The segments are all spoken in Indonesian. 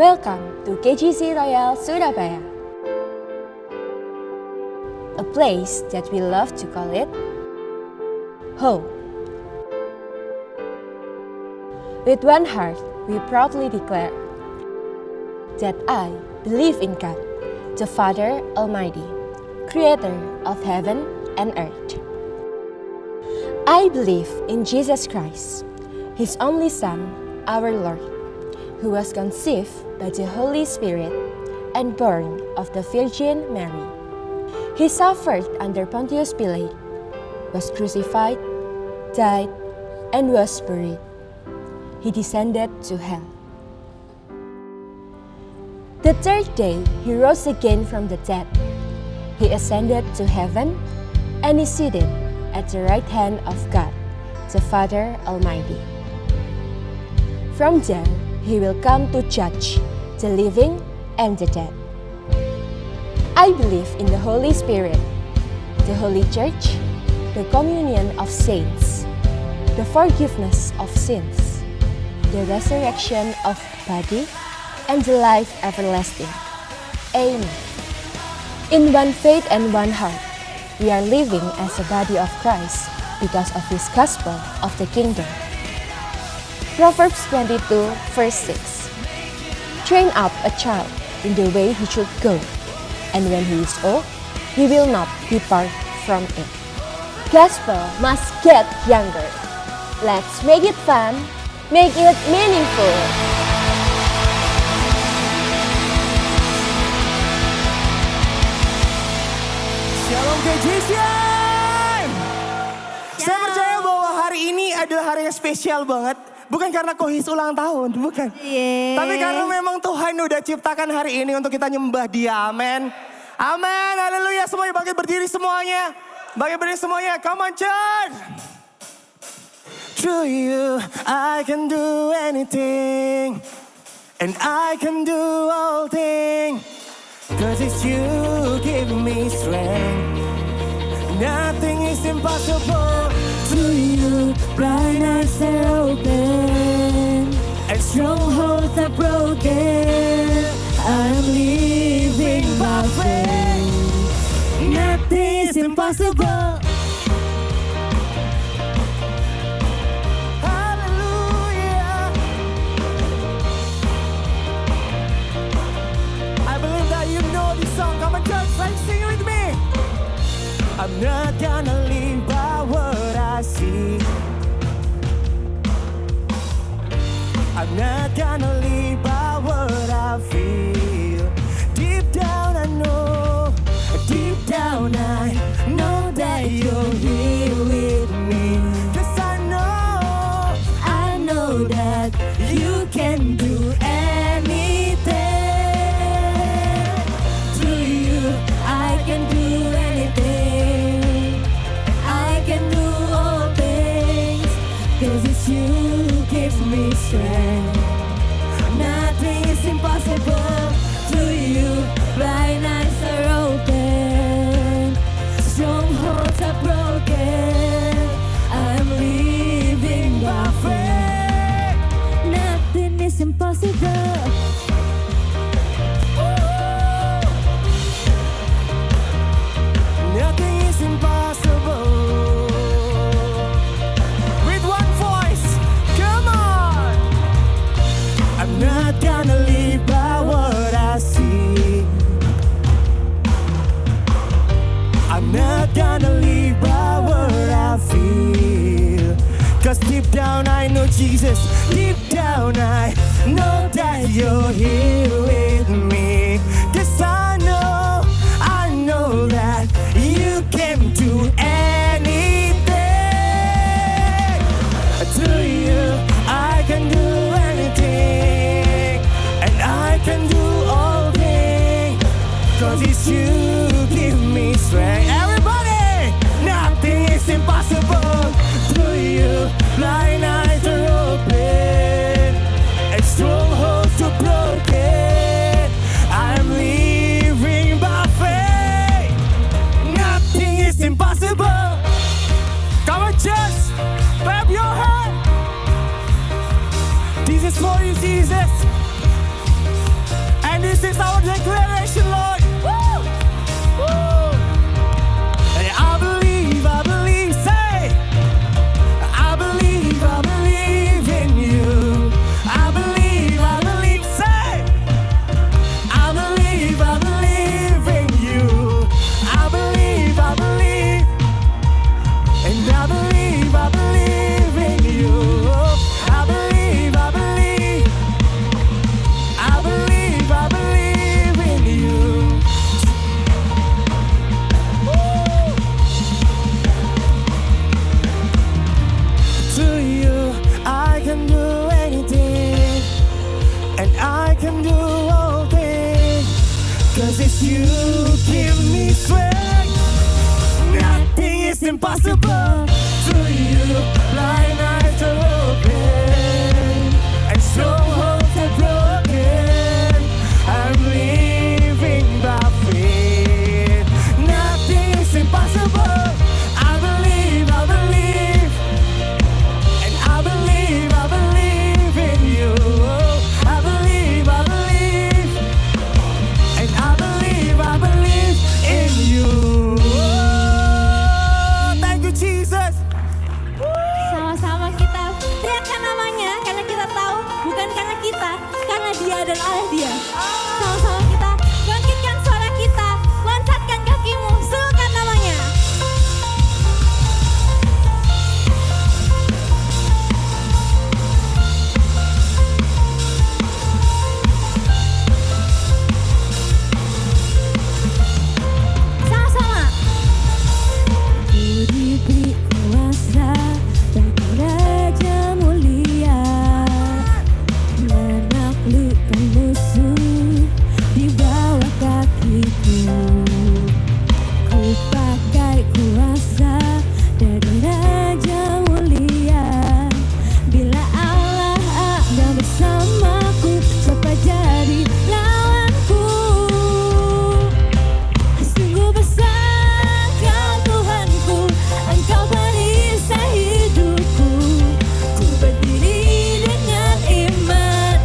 Welcome to KGC Royal Surabaya, a place that we love to call it home. With one heart, we proudly declare that I believe in God, the Father Almighty, Creator of heaven and earth. I believe in Jesus Christ, His only Son, our Lord, who was conceived by the Holy Spirit and born of the Virgin Mary. He suffered under Pontius Pilate, was crucified, died, and was buried. He descended to hell. The third day, he rose again from the dead. He ascended to heaven and is seated at the right hand of God, the Father Almighty. From there, he will come to judge the living and the dead. I believe in the Holy Spirit, the Holy Church, the communion of saints, the forgiveness of sins, the resurrection of body, and the life everlasting. Amen. In one faith and one heart, we are living as a body of Christ because of His gospel of the kingdom. Proverbs 22, verse 6. Train up a child in the way he should go, and when he is old, he will not depart from it. Gospel must get younger. Let's make it fun, make it meaningful. Shalom KGC. Saya percaya bahwa hari ini adalah hari yang spesial banget. Bukan karena Kohis ulang tahun, bukan. Tapi karena memang Tuhan udah ciptakan hari ini untuk kita nyembah Dia, amin. Amin, haleluya. Semuanya bangkit berdiri semuanya. Bangkit berdiri semuanya, come on church. Through you, I can do anything. And I can do all things. Cause it's you give me strength. Nothing is impossible. Through you, blind eyes are open, and strongholds are broken. I'm living by faith. Nothing is impossible. Hallelujah. I believe that you know this song. Come on, church, like sing with me. I'm not gonna live by what I see. I'm not gonna live by what I feel. Deep down I know that you're here with me. 'Cause I know that you can do anything. Through you, I can do anything. I can do all things. 'Cause it's you give me strength. Nothing is impossible. Through you, blind eyes are open. Strongholds are broken. I'm living by faith. Nothing is impossible. Nothing is impossible. With one voice, come on. I'm not gonna live by what I see. I'm not gonna live by what I feel. 'Cause deep down I know Jesus. Deep down I know that you're here with me. 'Cause I know that you can do anything. Through you, I can do anything. And I can do all things. 'Cause it's you give me strength. Everybody, nothing is impossible. Through you, blind eyes are open. And strongholds are broken. I'm living by faith. Nothing is impossible. Come on, just clap your hands. This is for you, Jesus. declaration, Lord. Woo! Woo! And I believe, say, I believe in you. I believe, say, I believe in you. I believe, and I believe in you. I believe in you. Woo! To you, I can do anything, and I can do all things, 'cause it's you give me strength. Nothing is impossible. To you, blind eyes are open, and strongholds are broken. I'm living by faith. Nothing is impossible. I believe, and I believe in you. I believe, and I believe in you. Thank you, Jesus. Sama-sama kita teriakkan namanya, karena kita tahu bukan karena kita, karena Dia dan oleh Dia. Sama-sama kita bangkitkan suara kita, loncatkan kakimu, serukan namanya. Sama-sama. Ku diberi kuasa bagi Raja mulia, menaklukkan musuh di bawah kakiku. Ku pakai kuasa dari Raja mulia. Bila Allah ada bersamaku, siapa jadi lawanku? Sungguh besar Kau Tuhanku, Engkau perisai hidupku. Ku berdiri dengan iman,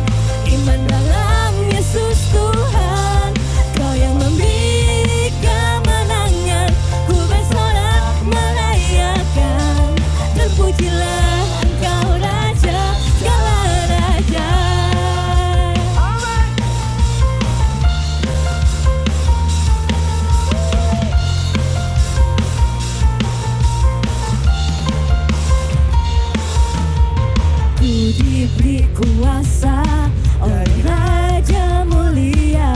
iman dalam Yesus Tuhan. Kau yang memberi kemenangan, ku bersorak merayakan. Terpujilah Engkau Raja segala raja. Ku diberi kuasa oleh Raja mulia,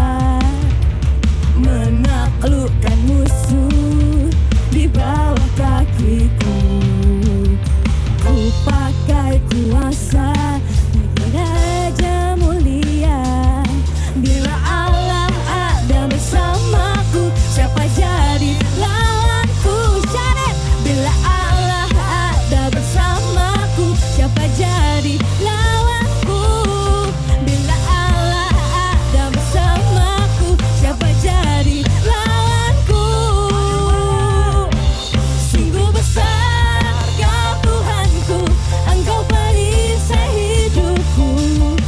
menaklukkan musuh di bawah kakiku. Ku pakai kuasa dari Raja mulia. Bila Allah ada bersamaku, siapa jadi lawanku? Syarat. Bila Allah ada bersamaku, siapa jadi lawanku? Bila Allah ada bersamaku, siapa jadi lawanku? Sungguh besar Kau Tuhanku, Engkau perisai hidupku.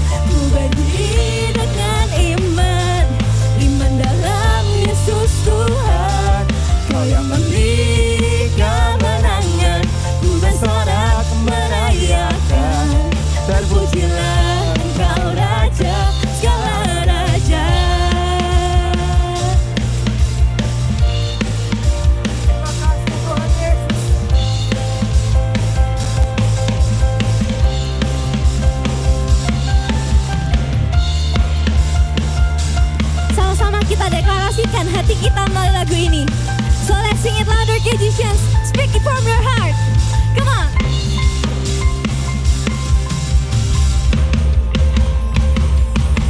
Ku berdiri dengan iman, iman dalam Yesus Tuhan. Kau yang memberi kemenangan, ku bersorak merayakan. Terpujilah Engkau Raja segala raja. Sama-sama kita deklarasikan hati kita melalui lagu ini. So let's sing it louder, musicians. Speak it from your heart. Come on.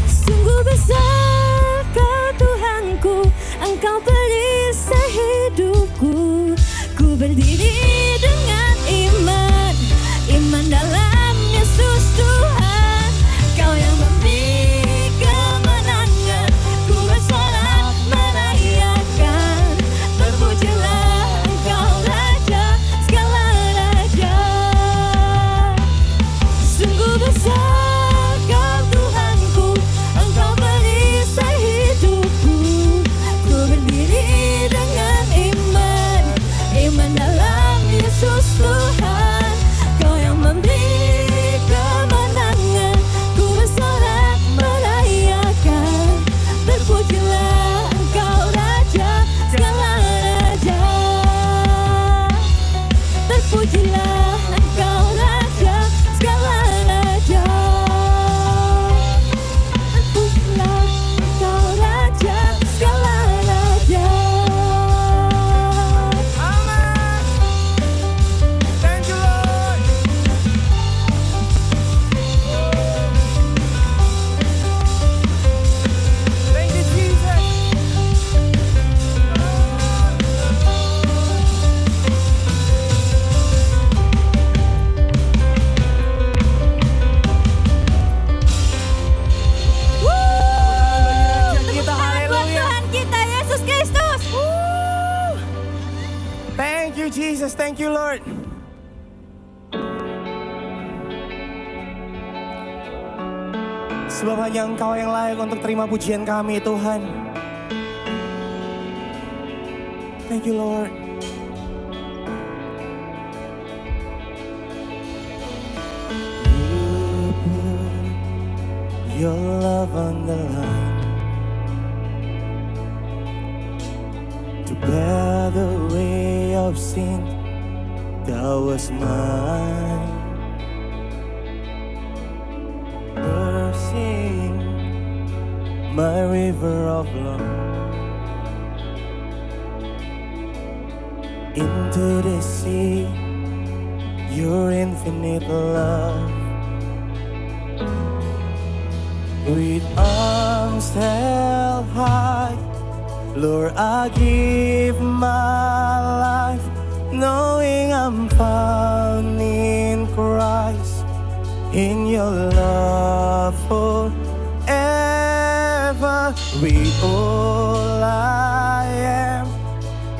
Sungguh besar Kau Tuhanku, Engkau perisai hidupku. Ku berdiri dengan iman, iman dalam Yesus Tuhan. Kau yang memberi kemenangan, ku bersorak merayakan. Terpujilah Engkau Raja segala Jesus, thank you Lord. Sebab hanya Engkau yang layak untuk terima pujian kami Tuhan. Thank you Lord. You put your love on the line to bear the weight of sin that was mine. Mercy, my river of love, into the sea, your infinite love. With arms held high, Lord, I give my life, knowing I'm found in Christ, in your love forever. With all I am,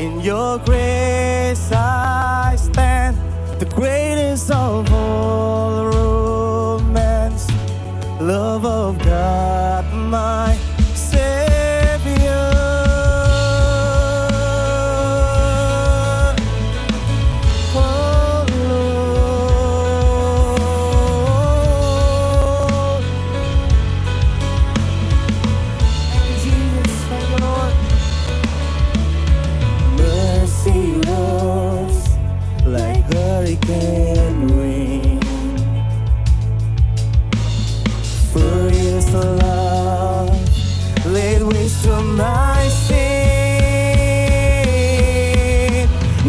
in your grace I stand, the greatest of all romance, love of God, my Savior. Oh Lord, thank you Jesus, thank you Lord. Mercy rolls like hurricane rain, furious love laid waste to my sin.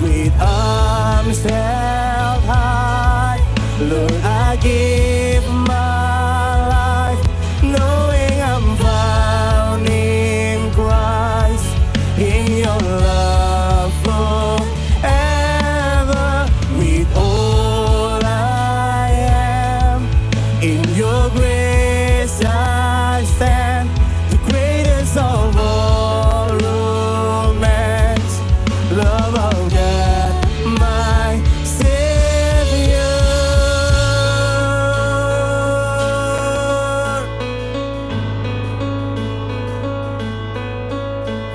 With arms held high, Lord, I give my life, knowing I'm found in Christ, in your love forever. With all I am, in your grace I stand, the greatest of all romance, love of God, my Savior.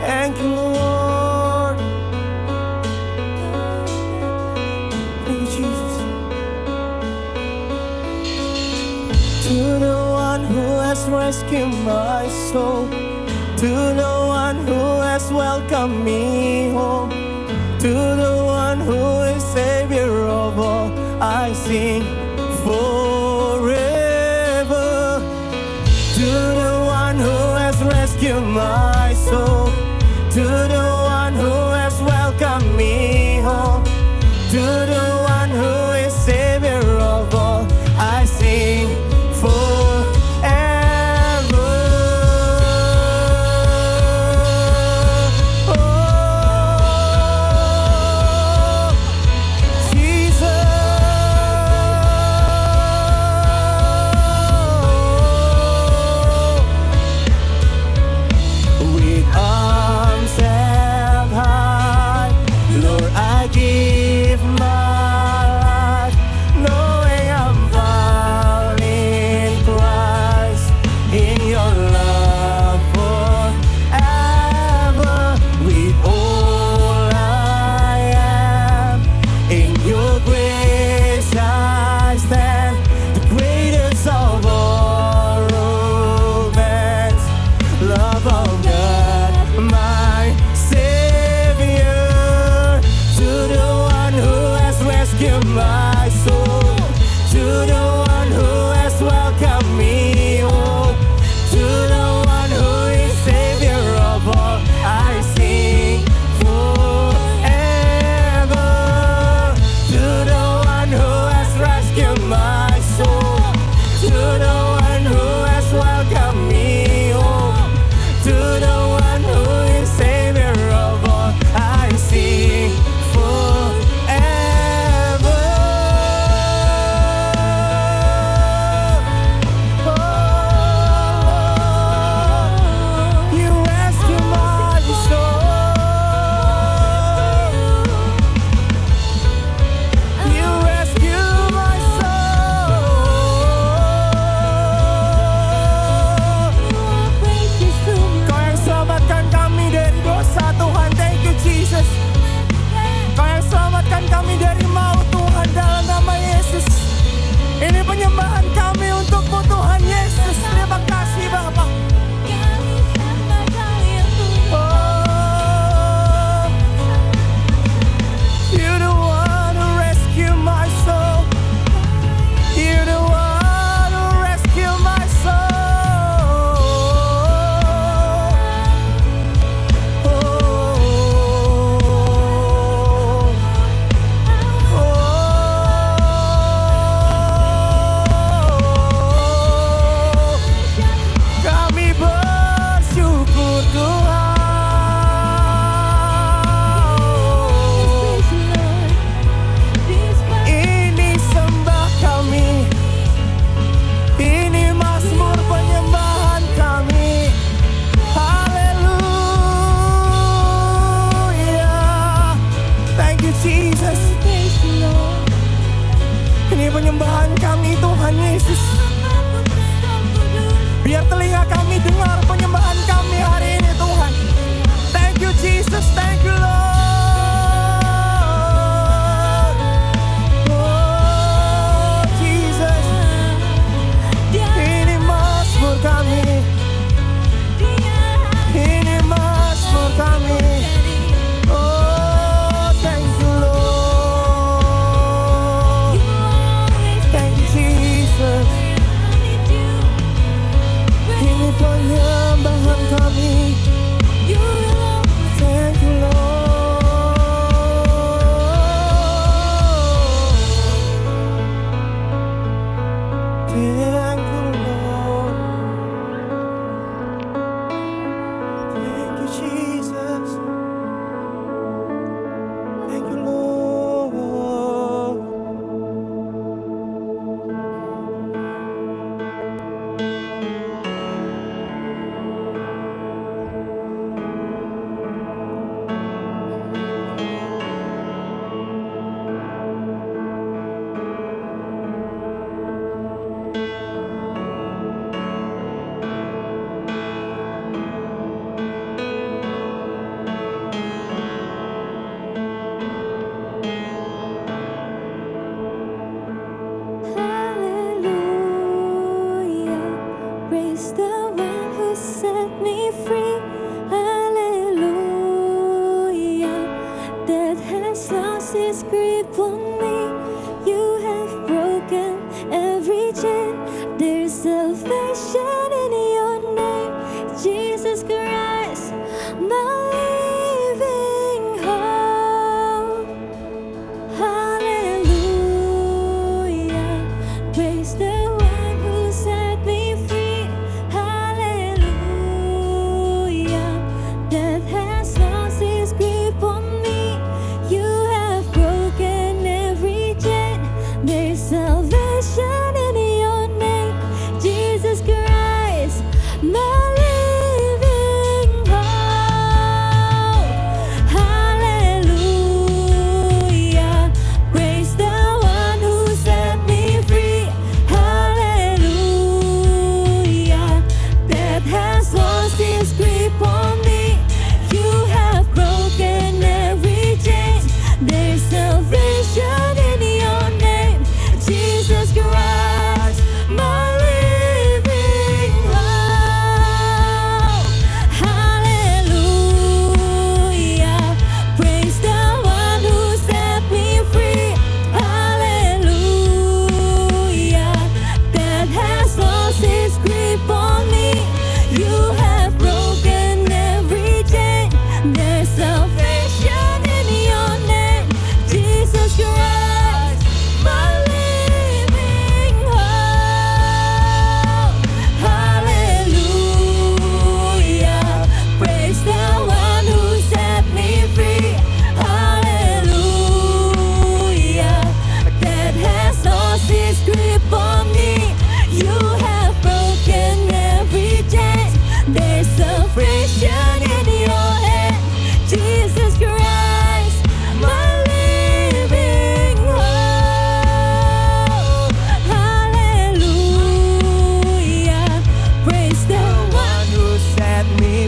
Thank you Lord. Thank you Jesus. To the one who has rescued my soul, to the one who has welcomed me home, to the one who is Savior of all, I sing forever. To the one who has rescued my soul, to the one who has welcomed me home, to the one who is Savior of all, I sing forever. Oh, Jesus. With arms held high, Lord, I give my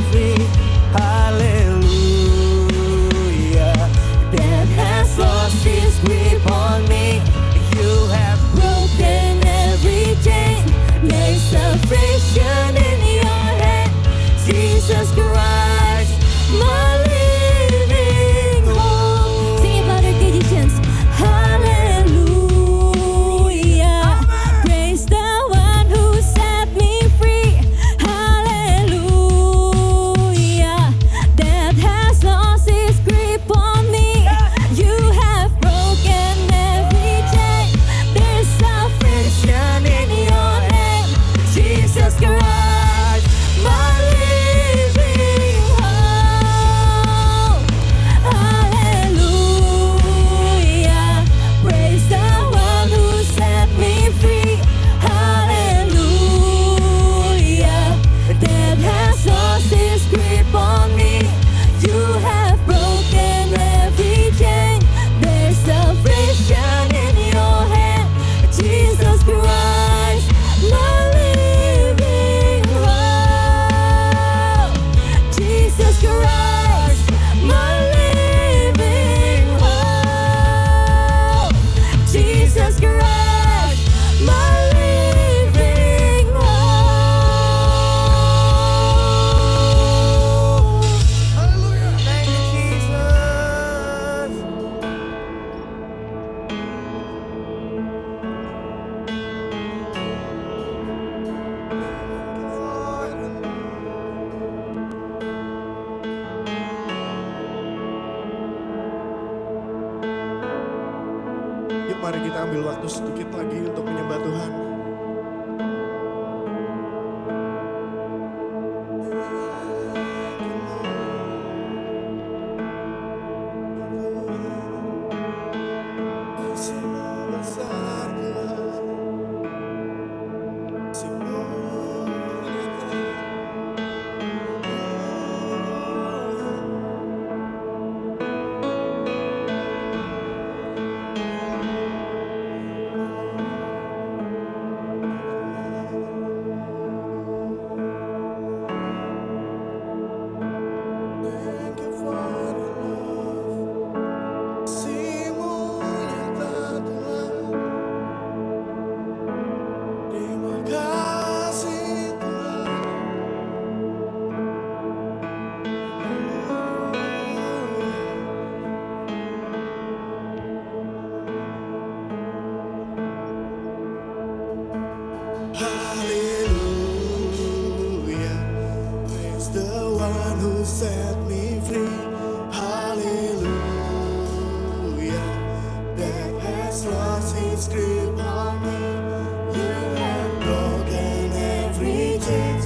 free. Hallelujah. Death has lost its grip on me. You have broken every chain. There's salvation in your hand. Jesus Christ, my living hope. Sing it louder, Gadgets. Hallelujah. Praise the one who set me free. Hallelujah. Death has lost its grip on me. You have broken every chain. There's salvation in your name. Jesus Christ, my living hope. Hallelujah. Praise the one who set me free. Hallelujah. Death has lost its grip on me. You have broken every chain. There's salvation in your hand. Jesus Christ, my living hope. Jesus Christ, my living hope. Jesus Christ, my living hope. Hallelujah. Thank you, Jesus. Yuk mari kita ambil waktu sedikit lagi untuk menyembah Tuhan. Hallelujah, praise the one who set me free. Hallelujah, death has lost its grip on me. You have broken every chain.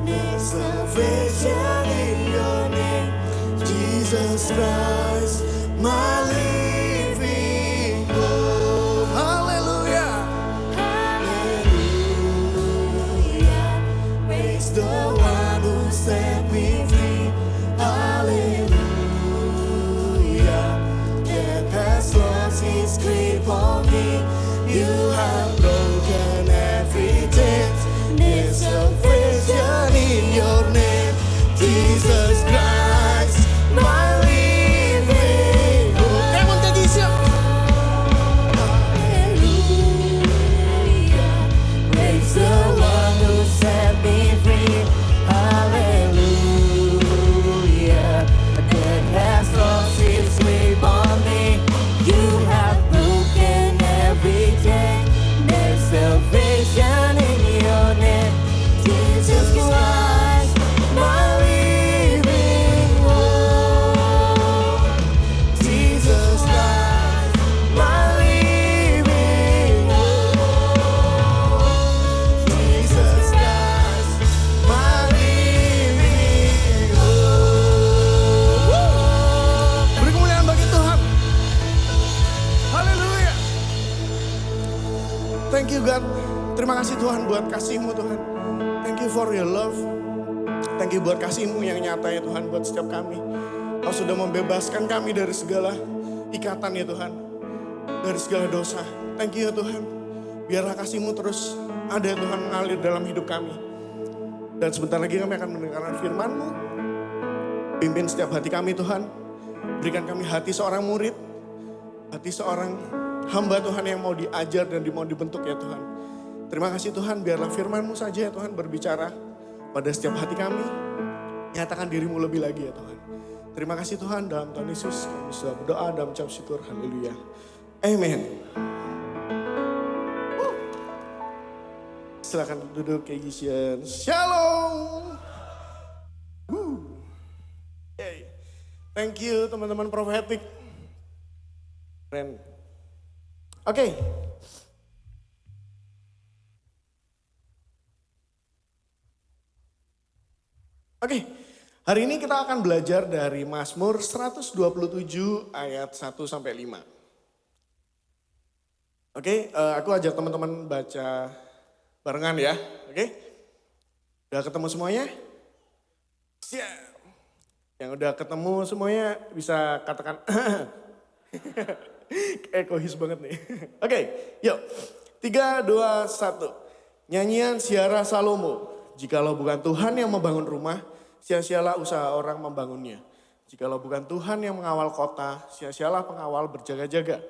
There's salvation in your name. Jesus Christ, my living hope. Hallelujah. Praise the one who set me free. Hallelujah. Death has lost its grip on me. You have broken every chain. There's salvation in your name. Jesus Christ, my living hope. Come on, take it, Hallelujah. Praise the one who set me free. Hallelujah. Death has lost its grip on me. You have broken every chain. There's salvation in your name. Jesus Christ, my living hope. Jesus Christ, my living hope. Jesus Christ, my living hope. Beri kemuliaan bagi Tuhan. Haleluya. Thank you God. Terima kasih Tuhan buat kasih-Mu Tuhan. Thank you for your love. Thank you buat kasih-Mu yang nyata ya Tuhan buat setiap kami. Kau sudah membebaskan kami dari segala ikatan ya Tuhan. Dari segala dosa. Thank you ya Tuhan. Biarlah kasih-Mu terus ada ya Tuhan mengalir dalam hidup kami. Dan sebentar lagi kami akan mendengarkan firman-Mu. Pimpin setiap hati kami Tuhan. Berikan kami hati seorang murid. Hati seorang hamba Tuhan yang mau diajar dan mau dibentuk ya Tuhan. Terima kasih Tuhan, biarlah firman-Mu saja ya Tuhan berbicara pada setiap hati kami. Nyatakan diri-Mu lebih lagi ya Tuhan. Terima kasih Tuhan, dalam Tuhan Yesus kami sudah berdoa dan mengucap syukur. Haleluya. Amen. Silakan duduk Kegisian. Shalom. Okay. Thank you teman-teman prophetic. Keren. Oke. Oke. Hari ini kita akan belajar dari Mazmur 127 ayat 1 sampai 5. Oke, aku ajak teman-teman baca barengan ya, oke? Udah ketemu semuanya? Siap. Yang udah ketemu semuanya bisa katakan egois banget nih. Oke, yuk. 3, 2, 1. Nyanyian Siara Salomo. Jikalau bukan Tuhan yang membangun rumah, sia-sialah usaha orang membangunnya. Jikalau bukan Tuhan yang mengawal kota, sia-sialah pengawal berjaga-jaga.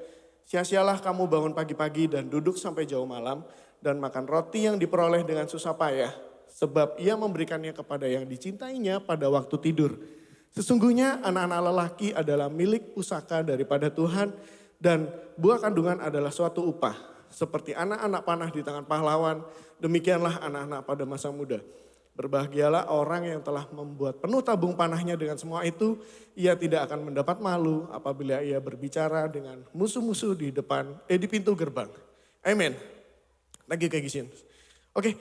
Sia-sialah kamu bangun pagi-pagi dan duduk sampai jauh malam, dan makan roti yang diperoleh dengan susah payah, sebab ia memberikannya kepada yang dicintainya pada waktu tidur. Sesungguhnya anak-anak lelaki adalah milik pusaka daripada Tuhan, dan buah kandungan adalah suatu upah. Seperti anak-anak panah di tangan pahlawan, demikianlah anak-anak pada masa muda. Berbahagialah orang yang telah membuat penuh tabung panahnya dengan semua itu, ia tidak akan mendapat malu apabila ia berbicara dengan musuh-musuh di pintu gerbang. Amin. Lagi kayak gini. Oke,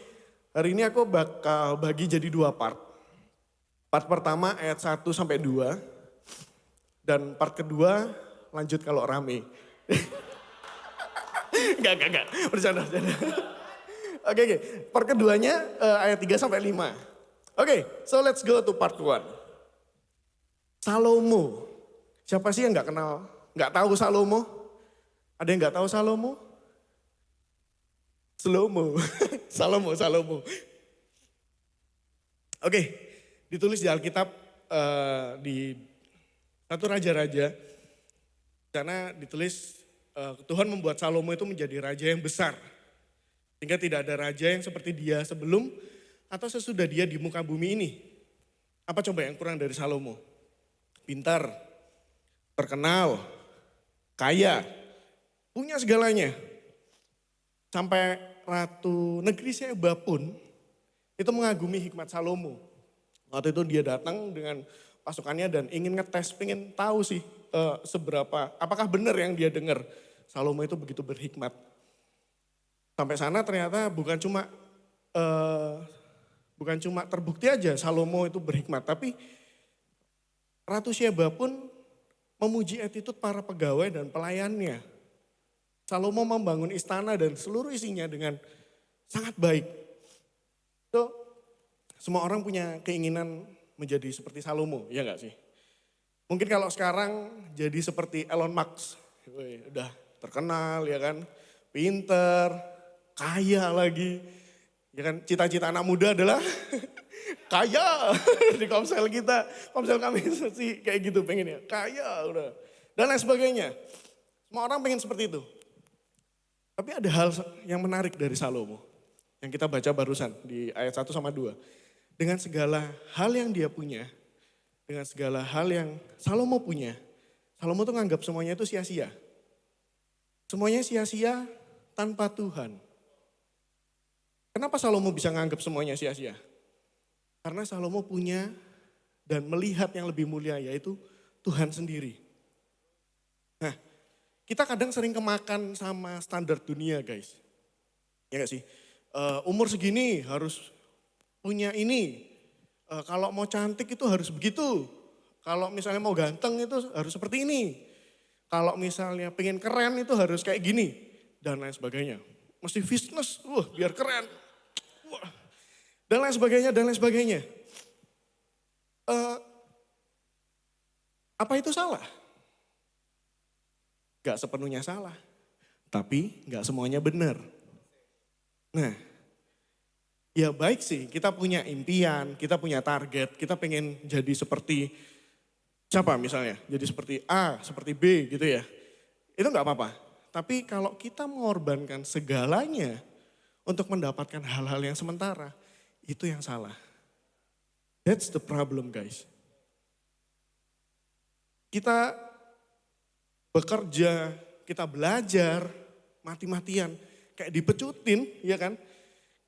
hari ini aku bakal bagi jadi 2 part. Part pertama ayat 1 sampai 2. Dan part kedua lanjut kalau rame. Enggak. Bercanda. Oke. Part keduanya ayat 3 sampai 5. Oke, so let's go to part 1. Salomo. Siapa sih yang enggak tahu Salomo? Ada yang enggak tahu Salomo? Salomo. Oke, ditulis di Alkitab di 1 Raja-Raja. Karena ditulis Tuhan membuat Salomo itu menjadi raja yang besar. Sehingga tidak ada raja yang seperti dia sebelum atau sesudah dia di muka bumi ini. Apa coba yang kurang dari Salomo? Pintar, terkenal, kaya, punya segalanya. Sampai Ratu Negeri Seba pun itu mengagumi hikmat Salomo. Waktu itu dia datang dengan pasukannya dan ingin ngetes, pengen tahu sih seberapa, apakah benar yang dia dengar. Salomo itu begitu berhikmat. Sampai sana ternyata bukan cuma terbukti aja Salomo itu berhikmat, tapi Ratu Seba pun memuji attitude para pegawai dan pelayannya. Salomo membangun istana dan seluruh isinya dengan sangat baik. So, semua orang punya keinginan menjadi seperti Salomo, ya enggak sih? Mungkin kalau sekarang jadi seperti Elon Musk, udah terkenal ya kan, pinter, kaya lagi. Ya kan, cita-cita anak muda adalah kaya di komsel kita, komsel kami sih kayak gitu pengen ya, kaya udah. Dan lain sebagainya. Semua orang pengen seperti itu. Tapi ada hal yang menarik dari Salomo yang kita baca barusan di ayat 1 sama 2. Dengan segala hal yang dia punya, dengan segala hal yang Salomo punya, Salomo tuh nganggap semuanya itu sia-sia. Semuanya sia-sia tanpa Tuhan. Kenapa Salomo bisa nganggap semuanya sia-sia? Karena Salomo punya dan melihat yang lebih mulia yaitu Tuhan sendiri. Nah, kita kadang sering kemakan sama standar dunia guys. Ya gak sih? Umur segini harus punya ini. Kalau mau cantik itu harus begitu. Kalau misalnya mau ganteng itu harus seperti ini. Kalau misalnya pengen keren itu harus kayak gini. Dan lain sebagainya. Mesti fitness, biar keren. Dan lain sebagainya. Apa itu salah? Gak sepenuhnya salah, tapi gak semuanya benar. Nah, Ya baik sih, kita punya impian, kita punya target, kita pengen jadi seperti siapa misalnya, jadi seperti A, seperti B gitu ya. Itu nggak apa-apa. Tapi kalau kita mengorbankan segalanya untuk mendapatkan hal-hal yang sementara, itu yang salah. That's the problem guys. Kita bekerja, kita belajar, mati-matian, kayak dipecutin ya kan.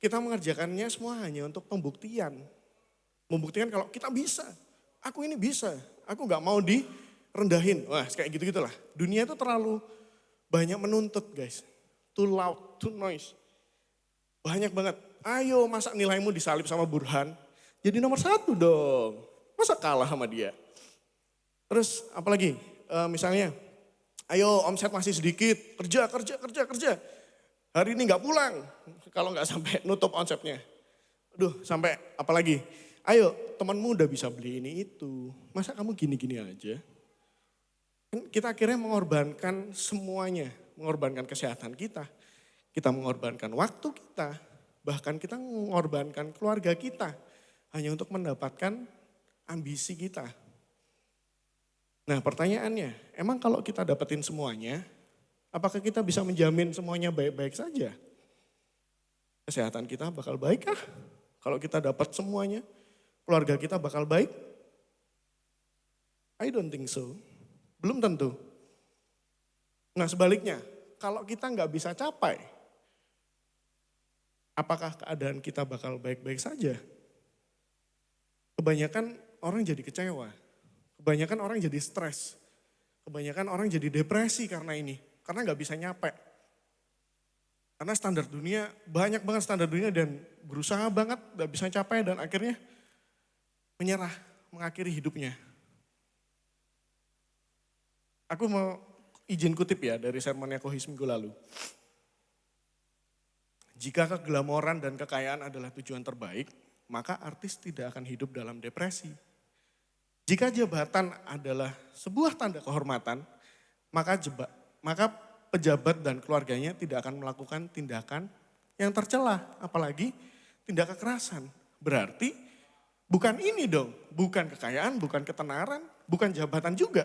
Kita mengerjakannya semua hanya untuk pembuktian. Membuktikan kalau kita bisa, aku ini bisa, aku gak mau direndahin. Wah kayak gitu-gitulah. Dunia itu terlalu banyak menuntut guys. Too loud, too noise. Banyak banget. Ayo masa nilaimu disalib sama Burhan. Jadi nomor 1 dong. Masa kalah sama dia. Terus apalagi misalnya. Ayo omset masih sedikit. Kerja. Hari ini gak pulang. Kalau gak sampai nutup omsetnya. Aduh sampai apalagi. Ayo temanmu udah bisa beli ini itu. Masa kamu gini-gini aja. Kita akhirnya mengorbankan semuanya. Mengorbankan kesehatan kita. Kita mengorbankan waktu kita. Bahkan kita mengorbankan keluarga kita. Hanya untuk mendapatkan ambisi kita. Nah pertanyaannya, emang kalau kita dapetin semuanya, apakah kita bisa menjamin semuanya baik-baik saja? Kesehatan kita bakal baik kah? Kalau kita dapat semuanya, keluarga kita bakal baik? I don't think so. Belum tentu. Nah sebaliknya, kalau kita nggak bisa capai, apakah keadaan kita bakal baik-baik saja? Kebanyakan orang jadi kecewa. Kebanyakan orang jadi stres. Kebanyakan orang jadi depresi karena ini. Karena nggak bisa nyampe. Karena standar dunia, banyak banget standar dunia dan berusaha banget nggak bisa capai dan akhirnya menyerah, mengakhiri hidupnya. Aku mau izin kutip ya dari sermonnya Kohis minggu lalu. Jika keglamoran dan kekayaan adalah tujuan terbaik, maka artis tidak akan hidup dalam depresi. Jika jabatan adalah sebuah tanda kehormatan, maka pejabat dan keluarganya tidak akan melakukan tindakan yang tercela, apalagi tindak kekerasan. Berarti bukan ini dong, bukan kekayaan, bukan ketenaran, bukan jabatan juga.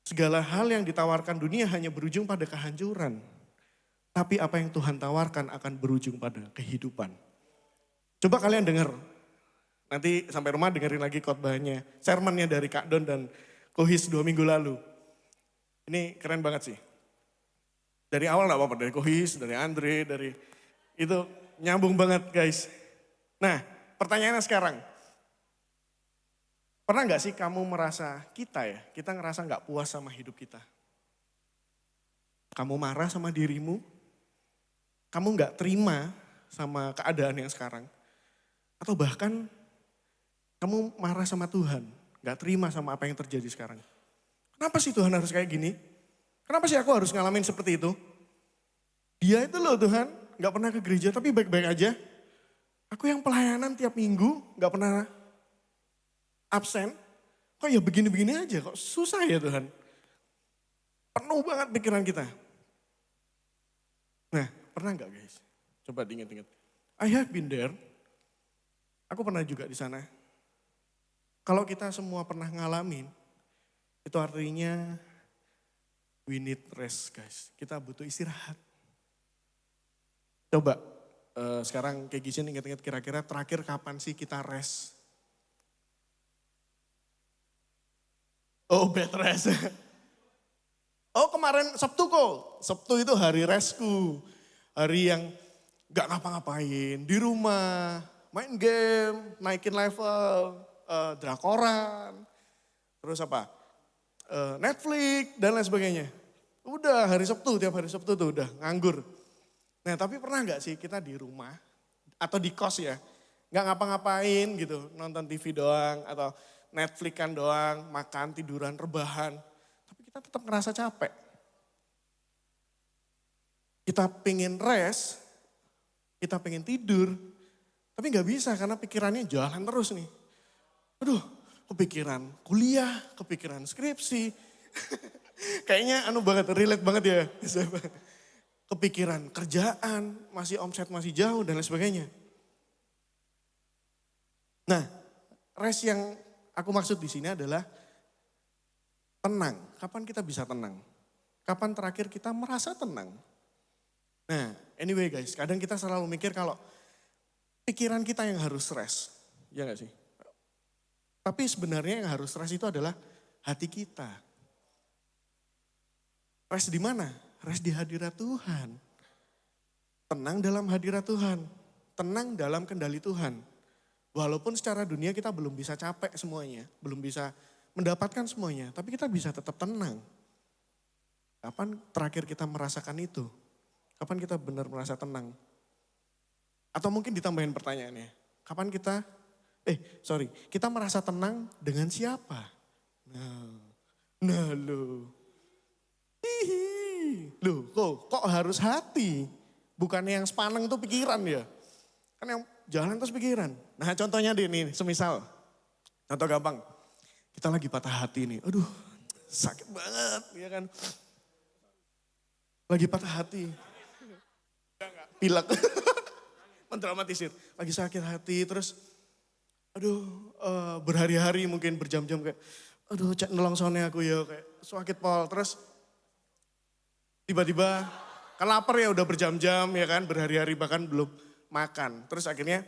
Segala hal yang ditawarkan dunia hanya berujung pada kehancuran. Tapi apa yang Tuhan tawarkan akan berujung pada kehidupan. Coba kalian dengar. Nanti sampai rumah dengerin lagi khotbahnya, sermonnya dari Kak Don dan Kohis 2 minggu lalu. Ini keren banget sih. Dari awal gak apa-apa, dari Kohis, dari Andre, dari itu nyambung banget guys. Nah pertanyaannya sekarang. Pernah gak sih kamu merasa kita ngerasa gak puas sama hidup kita? Kamu marah sama dirimu? Kamu gak terima sama keadaan yang sekarang? Atau bahkan kamu marah sama Tuhan, gak terima sama apa yang terjadi sekarang. Kenapa sih Tuhan harus kayak gini? Kenapa sih aku harus ngalamin seperti itu? Dia itu loh Tuhan, gak pernah ke gereja tapi baik-baik aja. Aku yang pelayanan tiap minggu, gak pernah absen. Kok ya begini-begini aja, kok susah ya Tuhan. Penuh banget pikiran kita. Nah, pernah gak guys? Coba diingat-ingat. I have been there. Aku pernah juga di sana. Kalau kita semua pernah ngalamin, itu artinya we need rest guys. Kita butuh istirahat. Coba sekarang kayak gini ingat-ingat kira-kira terakhir kapan sih kita rest? Oh bed rest. Oh kemarin Sabtu kok. Sabtu itu hari restku. Hari yang gak ngapa-ngapain. Di rumah, main game, naikin level. Drakoran, terus apa, Netflix dan lain sebagainya. Udah hari Sabtu, tiap hari Sabtu tuh udah nganggur. Nah tapi pernah gak sih kita di rumah atau di kos ya, gak ngapa-ngapain gitu, nonton TV doang atau Netflix-an doang, makan, tiduran, rebahan. Tapi kita tetap ngerasa capek. Kita pengen rest, kita pengen tidur, tapi gak bisa karena pikirannya jalan terus nih. Aduh, kepikiran kuliah, kepikiran skripsi. Kayaknya relate banget ya. kepikiran kerjaan, masih omset masih jauh dan lain sebagainya. Nah, rest yang aku maksud di sini adalah tenang. Kapan kita bisa tenang? Kapan terakhir kita merasa tenang? Nah, anyway guys, kadang kita selalu mikir kalau pikiran kita yang harus rest. Ya gak sih? Tapi sebenarnya yang harus rest itu adalah hati kita. Rest di mana? Rest di hadirat Tuhan. Tenang dalam hadirat Tuhan. Tenang dalam kendali Tuhan. Walaupun secara dunia kita belum bisa capek semuanya. Belum bisa mendapatkan semuanya. Tapi kita bisa tetap tenang. Kapan terakhir kita merasakan itu? Kapan kita benar merasa tenang? Atau mungkin ditambahin pertanyaannya. Kapan kita kita merasa tenang dengan siapa? Nah lo. Loh kok harus hati? Bukannya yang sepaneng tuh pikiran ya? Kan yang jalan terus pikiran. Nah contohnya nih, semisal. Contoh gampang. Kita lagi patah hati nih. Aduh sakit banget ya kan. Lagi patah hati. Pilek. Mendramatisir. Lagi sakit hati terus. Aduh berhari-hari mungkin berjam-jam kayak. Aduh cek nolongsone aku ya kayak sakit pol. Terus tiba-tiba kan lapar ya udah berjam-jam ya kan. Berhari-hari bahkan belum makan. Terus akhirnya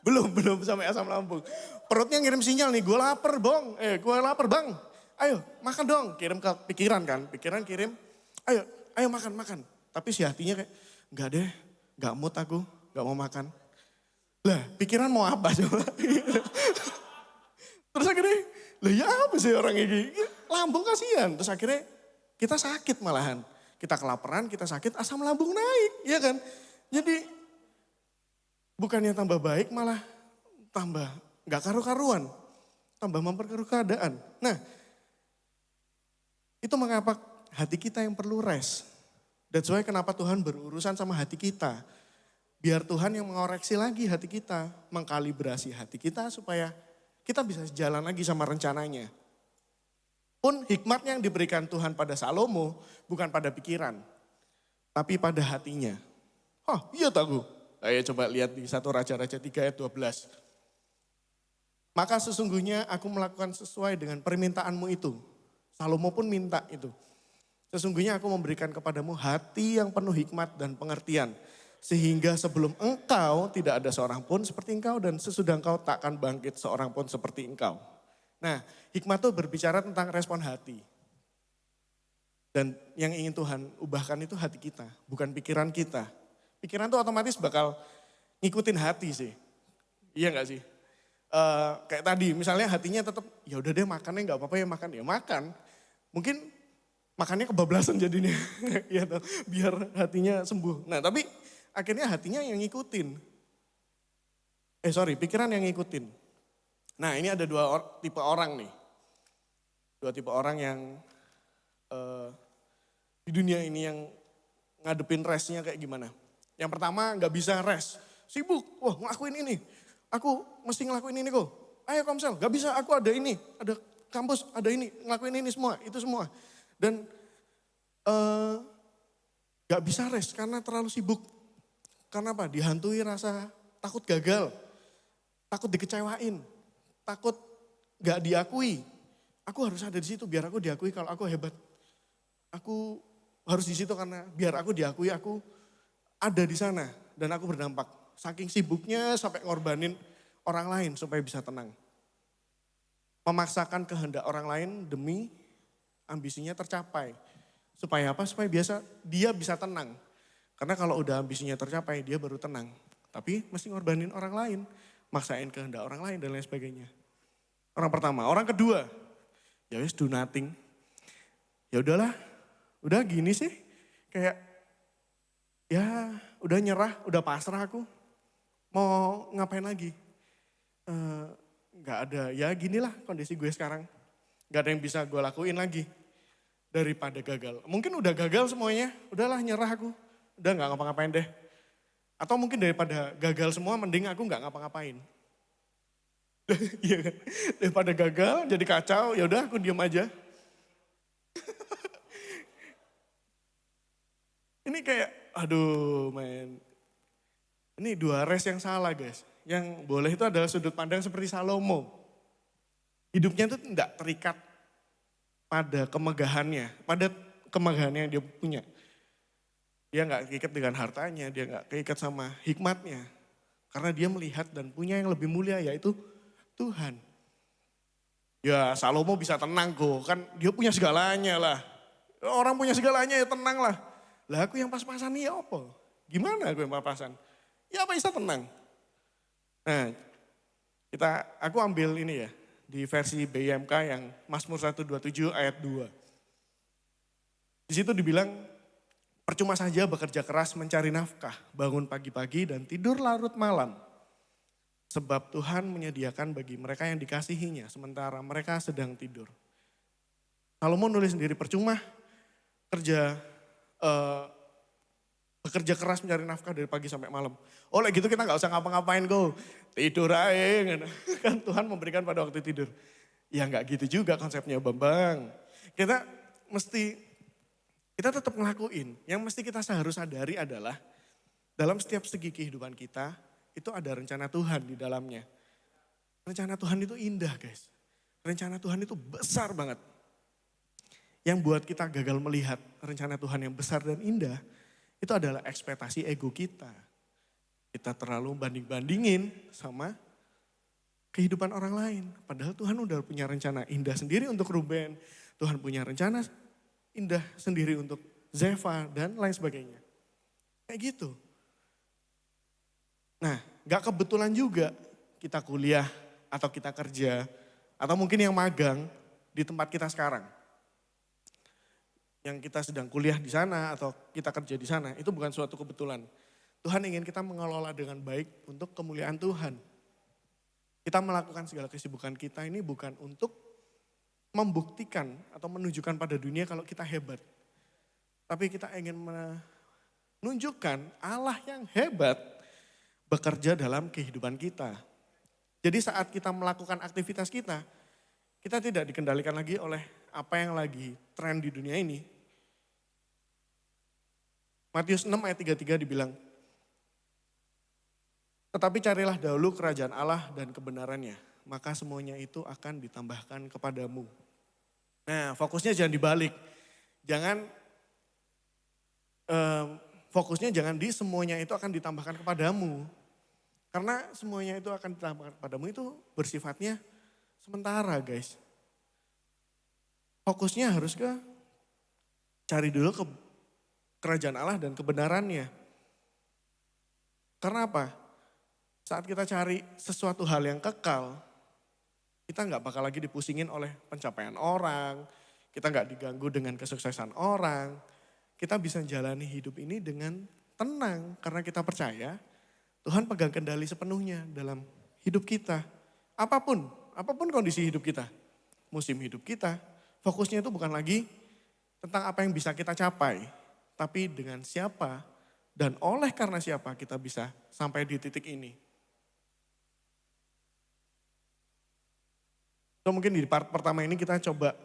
belum sampai asam lambung. Perutnya ngirim sinyal nih, gue lapar bong. Gue lapar bang. Ayo makan dong. Kirim ke pikiran kan. Pikiran kirim, ayo makan. Tapi si hatinya kayak, enggak deh, enggak mood aku, enggak mau makan. Lah pikiran mau apa coba? Terus akhirnya, lah ya apa sih orang ini? Lambung kasihan. Terus akhirnya kita sakit malahan. Kita kelaparan, kita sakit, asam lambung naik. Iya kan? Jadi bukannya tambah baik malah tambah gak karu-karuan. Tambah memperkeruh keadaan. Nah itu mengapa hati kita yang perlu rest. That's why kenapa Tuhan berurusan sama hati kita. Biar Tuhan yang mengoreksi lagi hati kita. Mengkalibrasi hati kita supaya kita bisa jalan lagi sama rencananya. Pun hikmat yang diberikan Tuhan pada Salomo bukan pada pikiran. Tapi pada hatinya. Iya tahu. Ayo coba lihat di 1 Raja-Raja 3 ayat 12. Maka sesungguhnya aku melakukan sesuai dengan permintaanmu itu. Salomo pun minta itu. Sesungguhnya aku memberikan kepadamu hati yang penuh hikmat dan pengertian. Sehingga sebelum engkau tidak ada seorang pun seperti engkau dan sesudah engkau takkan bangkit seorang pun seperti engkau. Nah hikmat itu berbicara tentang respon hati. Dan yang ingin Tuhan ubahkan itu hati kita, bukan pikiran kita. Pikiran tuh otomatis bakal ngikutin hati sih. Iya gak sih? Kayak tadi misalnya hatinya tetap ya udah deh makannya gak apa-apa ya makan. Ya makan. Mungkin makannya kebablasan jadinya. Ya, biar hatinya sembuh. Nah tapi akhirnya hatinya yang ngikutin. Pikiran yang ngikutin. Nah ini ada dua tipe orang nih. Dua tipe orang yang di dunia ini yang ngadepin restnya kayak gimana. Yang pertama gak bisa rest, sibuk, ngelakuin ini. Aku mesti ngelakuin ini kok. Ayo Komsel, gak bisa aku ada ini, ada kampus, ada ini, ngelakuin ini semua, itu semua. Dan gak bisa rest karena terlalu sibuk. Karena apa? Dihantui rasa takut gagal, takut dikecewain, takut gak diakui. Aku harus ada di situ biar aku diakui kalau aku hebat. Aku harus di situ karena biar aku diakui aku ada di sana dan aku berdampak. Saking sibuknya sampai ngorbanin orang lain supaya bisa tenang. Memaksakan kehendak orang lain demi ambisinya tercapai. Supaya apa? Supaya dia bisa tenang. Karena kalau udah ambisinya tercapai dia baru tenang. Tapi mesti ngorbanin orang lain. Maksain kehendak orang lain dan lain sebagainya. Orang pertama. Orang kedua. Ya wis do nothing. Ya udahlah. Udah gini sih. Kayak ya udah nyerah, udah pasrah aku. Mau ngapain lagi? Gak ada, ya ginilah kondisi gue sekarang. Gak ada yang bisa gue lakuin lagi. Daripada gagal. Mungkin udah gagal semuanya, udahlah nyerah aku. Udah gak ngapa-ngapain deh. Atau mungkin daripada gagal semua mending aku gak ngapa-ngapain. Iya kan? Daripada gagal jadi kacau, ya udah aku diam aja. Ini kayak, aduh men. Ini dua res yang salah guys. Yang boleh itu adalah sudut pandang seperti Salomo. Hidupnya itu tidak terikat pada kemegahannya yang dia punya. Dia nggak keikat dengan hartanya, dia nggak keikat sama hikmatnya. Karena dia melihat dan punya yang lebih mulia yaitu Tuhan. Ya Salomo bisa tenang kok, kan dia punya segalanya lah. Orang punya segalanya ya tenang lah. Lah aku yang pas-pasan nih ya apa? Gimana aku yang pas-pasan? Ya apa bisa tenang? Nah aku ambil ini ya di versi BIMK yang Mazmur 127 ayat 2. Di situ dibilang, percuma saja bekerja keras mencari nafkah, bangun pagi-pagi dan tidur larut malam. Sebab Tuhan menyediakan bagi mereka yang dikasihinya, sementara mereka sedang tidur. Salomo nulis sendiri, percuma bekerja keras mencari nafkah dari pagi sampai malam. Oleh gitu kita gak usah ngapa-ngapain kok, tidur aja. Kan Tuhan memberikan pada waktu tidur. Ya gak gitu juga konsepnya Bambang. Kita tetap ngelakuin. Yang mesti kita seharus sadari adalah dalam setiap segi kehidupan kita itu ada rencana Tuhan di dalamnya. Rencana Tuhan itu indah guys. Rencana Tuhan itu besar banget. Yang buat kita gagal melihat rencana Tuhan yang besar dan indah itu adalah ekspektasi ego kita. Kita terlalu banding-bandingin sama kehidupan orang lain. Padahal Tuhan udah punya rencana indah sendiri untuk Ruben. Tuhan punya rencana indah sendiri untuk Zeva dan lain sebagainya. Kayak gitu. Nah, gak kebetulan juga kita kuliah atau kita kerja atau mungkin yang magang di tempat kita sekarang. Yang kita sedang kuliah di sana atau kita kerja di sana, itu bukan suatu kebetulan. Tuhan ingin kita mengelola dengan baik untuk kemuliaan Tuhan. Kita melakukan segala kesibukan kita ini bukan untuk membuktikan atau menunjukkan pada dunia kalau kita hebat. Tapi kita ingin menunjukkan Allah yang hebat bekerja dalam kehidupan kita. Jadi saat kita melakukan aktivitas kita tidak dikendalikan lagi oleh apa yang lagi tren di dunia ini. Matius 6 ayat 33 dibilang, tetapi carilah dahulu kerajaan Allah dan kebenarannya, maka semuanya itu akan ditambahkan kepadamu. Nah fokusnya jangan dibalik, fokusnya jangan di semuanya itu akan ditambahkan kepadamu. Karena semuanya itu akan ditambahkan kepadamu itu bersifatnya sementara guys. Fokusnya harus ke cari dulu ke kerajaan Allah dan kebenarannya. Karena apa? Saat kita cari sesuatu hal yang kekal, kita gak bakal lagi dipusingin oleh pencapaian orang, kita gak diganggu dengan kesuksesan orang, kita bisa jalani hidup ini dengan tenang karena kita percaya Tuhan pegang kendali sepenuhnya dalam hidup kita. Apapun kondisi hidup kita, musim hidup kita, fokusnya itu bukan lagi tentang apa yang bisa kita capai, tapi dengan siapa dan oleh karena siapa kita bisa sampai di titik ini. So mungkin di part pertama ini kita coba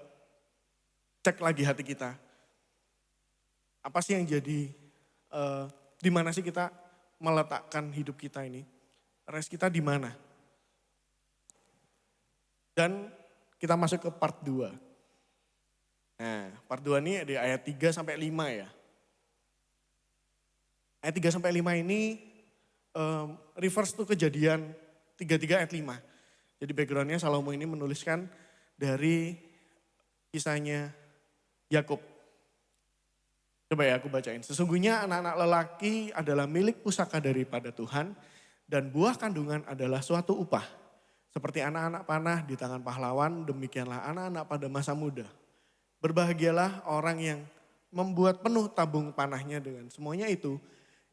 cek lagi hati kita. Apa sih yang jadi, di mana sih kita meletakkan hidup kita ini? Rest kita di mana? Dan kita masuk ke part 2. Nah, part 2 ini di ayat 3 sampai 5 ya. Ayat 3 sampai 5 ini reverse to Kejadian 33 ayat 5. Jadi backgroundnya Salomo ini menuliskan dari kisahnya Yakub. Coba ya aku bacain. Sesungguhnya anak-anak lelaki adalah milik pusaka daripada Tuhan dan buah kandungan adalah suatu upah. Seperti anak-anak panah di tangan pahlawan, demikianlah anak-anak pada masa muda. Berbahagialah orang yang membuat penuh tabung panahnya dengan semuanya itu.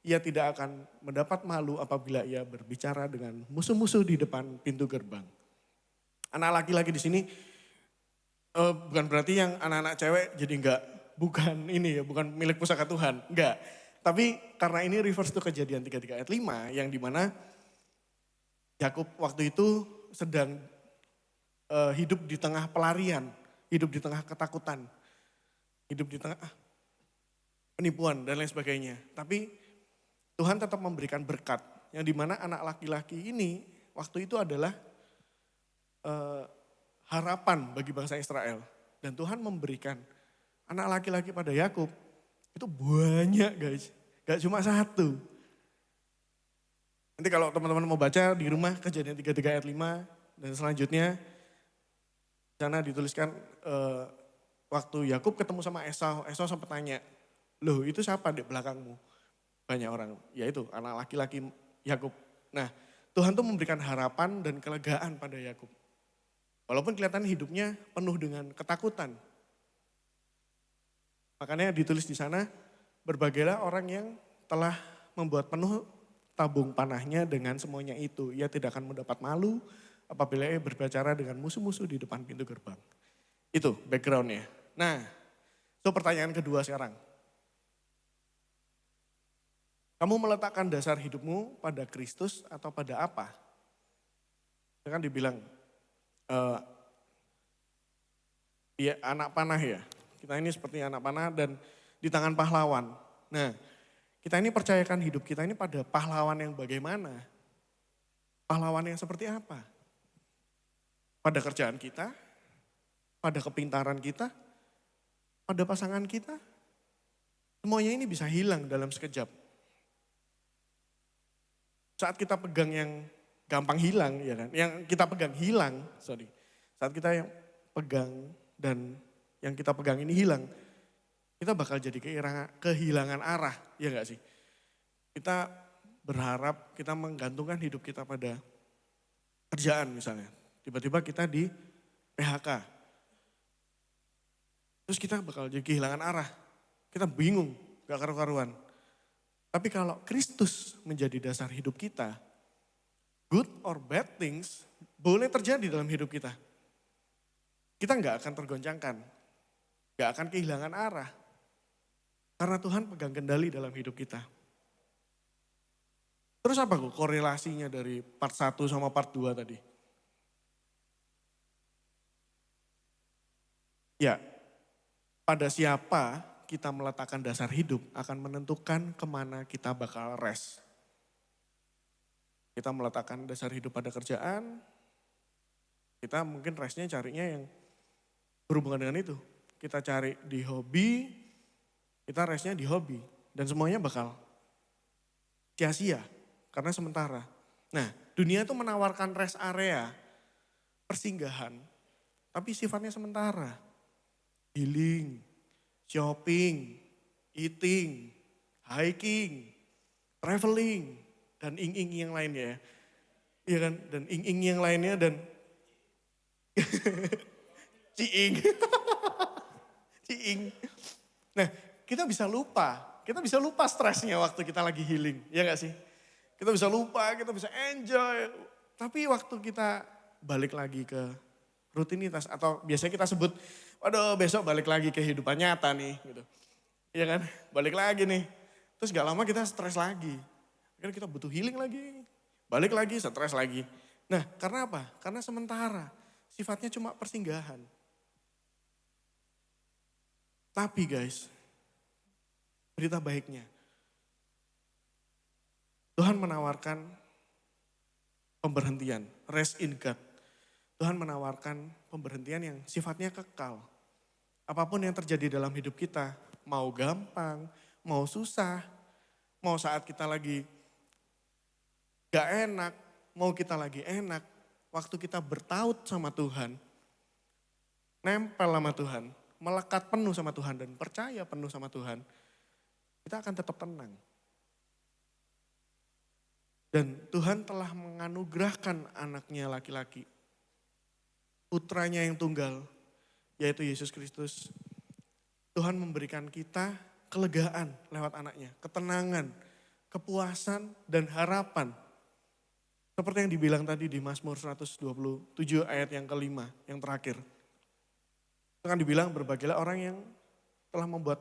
Ia tidak akan mendapat malu apabila ia berbicara dengan musuh-musuh di depan pintu gerbang. Anak laki-laki di sini bukan berarti yang anak-anak cewek jadi bukan milik pusaka Tuhan, enggak. Tapi karena ini reverse to Kejadian 33 ayat 5 yang dimana Yakub waktu itu sedang hidup di tengah pelarian, hidup di tengah ketakutan, hidup di tengah penipuan dan lain sebagainya. Tapi Tuhan tetap memberikan berkat yang dimana anak laki-laki ini waktu itu adalah harapan bagi bangsa Israel. Dan Tuhan memberikan anak laki-laki pada Yakub itu banyak guys, gak cuma satu. Nanti kalau teman-teman mau baca di rumah Kejadian 33 ayat 5 dan selanjutnya, di sana dituliskan waktu Yakub ketemu sama Esau, Esau sempat tanya, loh itu siapa di belakangmu? Banyak orang, yaitu anak laki-laki Yakub. Nah, Tuhan tuh memberikan harapan dan kelegaan pada Yakub. Walaupun kelihatan hidupnya penuh dengan ketakutan. Makanya ditulis di sana, berbagailah orang yang telah membuat penuh tabung panahnya dengan semuanya itu. Ia tidak akan mendapat malu apabila ia berbicara dengan musuh-musuh di depan pintu gerbang. Itu backgroundnya. Nah, so pertanyaan kedua sekarang. Kamu meletakkan dasar hidupmu pada Kristus atau pada apa? Kan dibilang, ya anak panah ya. Kita ini seperti anak panah dan di tangan pahlawan. Nah, kita ini percayakan hidup kita ini pada pahlawan yang bagaimana? Pahlawan yang seperti apa? Pada kerjaan kita, pada kepintaran kita, pada pasangan kita. Semuanya ini bisa hilang dalam sekejap. Saat kita pegang yang gampang hilang, ya kan? Yang kita pegang hilang, Saat kita yang pegang dan yang kita pegang ini hilang, kita bakal jadi kehilangan arah, ya enggak sih? Kita berharap, kita menggantungkan hidup kita pada kerjaan misalnya. Tiba-tiba kita di PHK. Terus kita bakal jadi kehilangan arah. Kita bingung, gak karu-karuan. Tapi kalau Kristus menjadi dasar hidup kita, good or bad things boleh terjadi dalam hidup kita. Kita gak akan tergoncangkan, gak akan kehilangan arah. Karena Tuhan pegang kendali dalam hidup kita. Terus apa kok korelasinya dari part 1 sama part 2 tadi? Ya, pada siapa kita meletakkan dasar hidup akan menentukan kemana kita bakal rest. Kita meletakkan dasar hidup pada kerjaan, kita mungkin restnya carinya yang berhubungan dengan itu. Kita cari di hobi, kita restnya di hobi. Dan semuanya bakal sia-sia karena sementara. Nah, dunia itu menawarkan rest area, persinggahan, tapi sifatnya sementara. Healing, shopping, eating, hiking, traveling, dan ing-ing yang lainnya ya. Iya kan, dan ing-ing yang lainnya dan ciing. Ciing. Nah, kita bisa lupa stresnya waktu kita lagi healing, ya gak sih? Kita bisa lupa, kita bisa enjoy. Tapi waktu kita balik lagi ke rutinitas atau biasanya kita sebut, waduh besok balik lagi ke kehidupan nyata nih gitu. Iya kan, balik lagi nih. Terus gak lama kita stres lagi. Akhirnya kita butuh healing lagi. Balik lagi, stres lagi. Nah karena apa? Karena sementara. Sifatnya cuma persinggahan. Tapi guys, berita baiknya. Tuhan menawarkan pemberhentian, rest in God. Tuhan menawarkan pemberhentian yang sifatnya kekal. Apapun yang terjadi dalam hidup kita, mau gampang, mau susah, mau saat kita lagi gak enak, mau kita lagi enak, waktu kita bertaut sama Tuhan, nempel sama Tuhan, melekat penuh sama Tuhan dan percaya penuh sama Tuhan, kita akan tetap tenang. Dan Tuhan telah menganugerahkan anaknya laki-laki, putranya yang tunggal, yaitu Yesus Kristus. Tuhan memberikan kita kelegaan lewat anaknya, ketenangan, kepuasan, dan harapan. Seperti yang dibilang tadi di Mazmur 127 ayat yang kelima, yang terakhir. Itu kan dibilang berbagailah orang yang telah membuat